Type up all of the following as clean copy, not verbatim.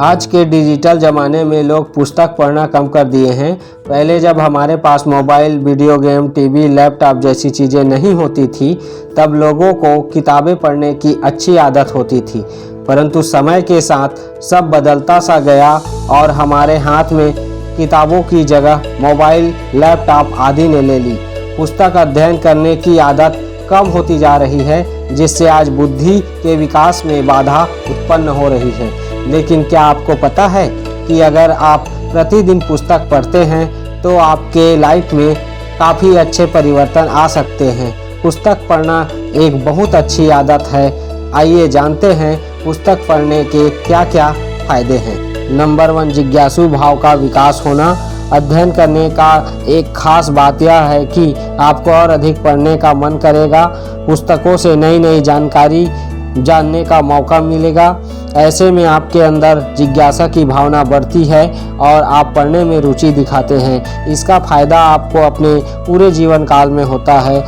आज के डिजिटल ज़माने में लोग पुस्तक पढ़ना कम कर दिए हैं। पहले जब हमारे पास mobile, video game, TV, laptop जैसी चीज़ें नहीं होती थी, तब लोगों को किताबें पढ़ने की अच्छी आदत होती थी। परंतु समय के साथ सब बदलता सा गया और हमारे हाथ में किताबों की जगह मोबाइल, लैपटॉप आदि ने ले ली। पुस्तक अध्ययन करने की आदत कम होती जा रही है, जिससे आज बुद्धि के विकास में बाधा उत्पन्न हो रही है। लेकिन क्या आपको पता है कि अगर आप प्रतिदिन पुस्तक पढ़ते हैं तो आपके लाइफ में काफ़ी अच्छे परिवर्तन आ सकते हैं। पुस्तक पढ़ना एक बहुत अच्छी आदत है। आइए जानते हैं पुस्तक पढ़ने के क्या क्या फ़ायदे हैं। नंबर 1, जिज्ञासु भाव का विकास होना। अध्ययन करने का एक खास बात यह है कि आपको और अधिक पढ़ने का मन करेगा। पुस्तकों से नई नई जानकारी जानने का मौका मिलेगा। ऐसे में आपके अंदर जिज्ञासा की भावना बढ़ती है और आप पढ़ने में रुचि दिखाते हैं। इसका फ़ायदा आपको अपने पूरे जीवन काल में होता है।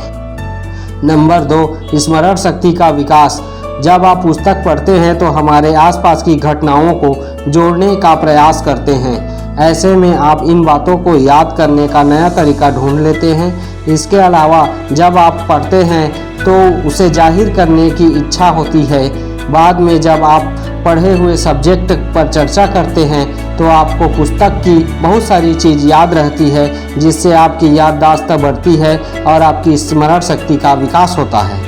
नंबर 2, स्मरण शक्ति का विकास। जब आप पुस्तक पढ़ते हैं तो हमारे आसपास की घटनाओं को जोड़ने का प्रयास करते हैं। ऐसे में आप इन बातों को याद करने का नया तरीका ढूंढ लेते हैं। इसके अलावा जब आप पढ़ते हैं तो उसे जाहिर करने की इच्छा होती है। बाद में जब आप पढ़े हुए सब्जेक्ट पर चर्चा करते हैं तो आपको पुस्तक की बहुत सारी चीज़ याद रहती है, जिससे आपकी याददाश्त बढ़ती है और आपकी स्मरण शक्ति का विकास होता है।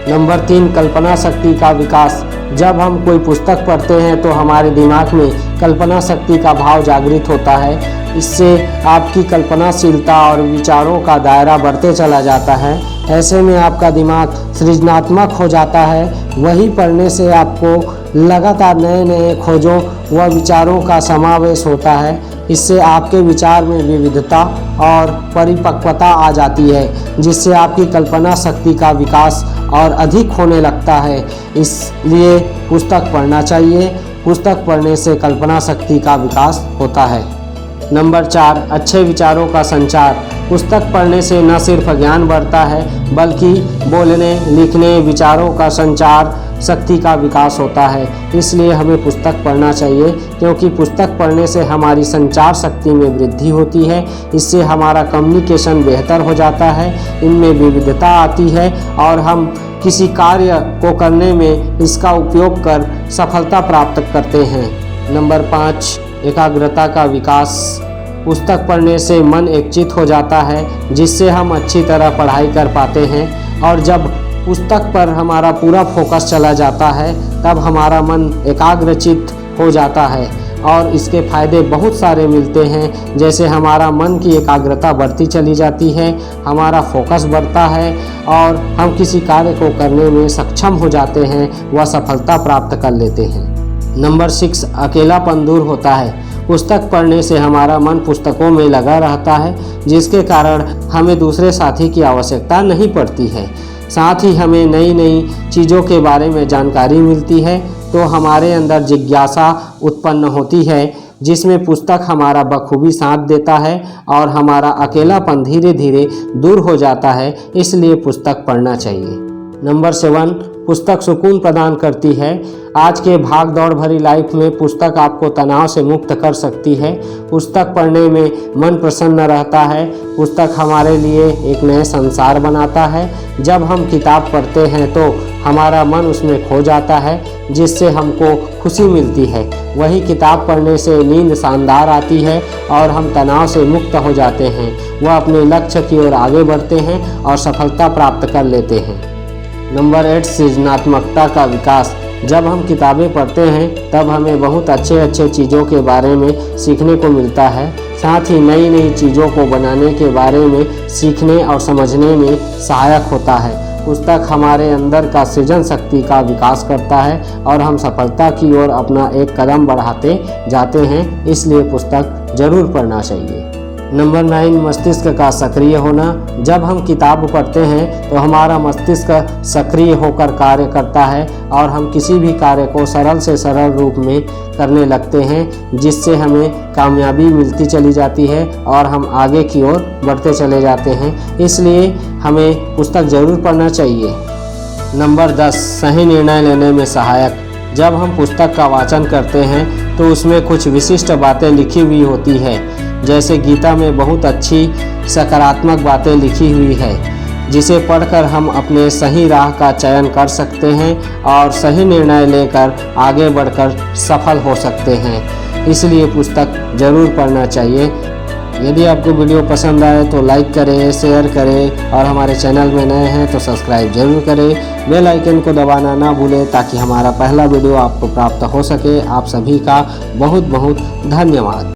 नंबर 3, कल्पना शक्ति का विकास। जब हम कोई पुस्तक पढ़ते हैं तो हमारे दिमाग में कल्पना शक्ति का भाव जागृत होता है। इससे आपकी कल्पनाशीलता और विचारों का दायरा बढ़ते चला जाता है। ऐसे में आपका दिमाग सृजनात्मक हो जाता है। वही पढ़ने से आपको लगातार नए नए खोजों व विचारों का समावेश होता है। इससे आपके विचार में विविधता और परिपक्वता आ जाती है, जिससे आपकी कल्पना शक्ति का विकास और अधिक होने लगता है। इसलिए पुस्तक पढ़ना चाहिए। पुस्तक पढ़ने से कल्पना शक्ति का विकास होता है। नंबर 4, अच्छे विचारों का संचार। पुस्तक पढ़ने से न सिर्फ ज्ञान बढ़ता है, बल्कि बोलने, लिखने, विचारों का संचार शक्ति का विकास होता है। इसलिए हमें पुस्तक पढ़ना चाहिए, क्योंकि पुस्तक पढ़ने से हमारी संचार शक्ति में वृद्धि होती है। इससे हमारा कम्युनिकेशन बेहतर हो जाता है, इनमें विविधता आती है और हम किसी कार्य को करने में इसका उपयोग कर सफलता प्राप्त करते हैं। नंबर 5, एकाग्रता का विकास। पुस्तक पढ़ने से मन एकचित हो जाता है, जिससे हम अच्छी तरह पढ़ाई कर पाते हैं। और जब पुस्तक पर हमारा पूरा फोकस चला जाता है, तब हमारा मन एकाग्रचित हो जाता है और इसके फायदे बहुत सारे मिलते हैं। जैसे हमारा मन की एकाग्रता बढ़ती चली जाती है, हमारा फोकस बढ़ता है और हम किसी कार्य को करने में सक्षम हो जाते हैं व सफलता प्राप्त कर लेते हैं। नंबर 6, अकेलापन दूर होता है। पुस्तक पढ़ने से हमारा मन पुस्तकों में लगा रहता है, जिसके कारण हमें दूसरे साथी की आवश्यकता नहीं पड़ती है। साथ ही हमें नई नई चीज़ों के बारे में जानकारी मिलती है, तो हमारे अंदर जिज्ञासा उत्पन्न होती है, जिसमें पुस्तक हमारा बखूबी साथ देता है और हमारा अकेलापन धीरे धीरे दूर हो जाता है। इसलिए पुस्तक पढ़ना चाहिए। नंबर 7, पुस्तक सुकून प्रदान करती है। आज के भाग दौड़ भरी लाइफ में पुस्तक आपको तनाव से मुक्त कर सकती है। पुस्तक पढ़ने में मन प्रसन्न रहता है। पुस्तक हमारे लिए एक नए संसार बनाता है। जब हम किताब पढ़ते हैं तो हमारा मन उसमें खो जाता है, जिससे हमको खुशी मिलती है। वही किताब पढ़ने से नींद शानदार आती है और हम तनाव से मुक्त हो जाते हैं। वह अपने लक्ष्य की ओर आगे बढ़ते हैं और सफलता प्राप्त कर लेते हैं। नंबर 8, सृजनात्मकता का विकास। जब हम किताबें पढ़ते हैं तब हमें बहुत अच्छे चीज़ों के बारे में सीखने को मिलता है। साथ ही नई नई चीज़ों को बनाने के बारे में सीखने और समझने में सहायक होता है। पुस्तक हमारे अंदर का सृजन शक्ति का विकास करता है और हम सफलता की ओर अपना एक कदम बढ़ाते जाते हैं। इसलिए पुस्तक जरूर पढ़ना चाहिए। नंबर 9, मस्तिष्क का सक्रिय होना। जब हम किताब पढ़ते हैं तो हमारा मस्तिष्क सक्रिय होकर कार्य करता है और हम किसी भी कार्य को सरल से सरल रूप में करने लगते हैं, जिससे हमें कामयाबी मिलती चली जाती है और हम आगे की ओर बढ़ते चले जाते हैं। इसलिए हमें पुस्तक ज़रूर पढ़ना चाहिए। नंबर 10, सही निर्णय लेने में सहायक। जब हम पुस्तक का वाचन करते हैं तो उसमें कुछ विशिष्ट बातें लिखी हुई होती है। जैसे गीता में बहुत अच्छी सकारात्मक बातें लिखी हुई है, जिसे पढ़कर हम अपने सही राह का चयन कर सकते हैं और सही निर्णय लेकर आगे बढ़कर सफल हो सकते हैं। इसलिए पुस्तक ज़रूर पढ़ना चाहिए। यदि आपको वीडियो पसंद आए तो लाइक करें, शेयर करें और हमारे चैनल में नए हैं तो सब्सक्राइब जरूर करें। बेल आइकन को दबाना ना भूलें ताकि हमारा पहला वीडियो आपको प्राप्त हो सके। आप सभी का बहुत बहुत धन्यवाद।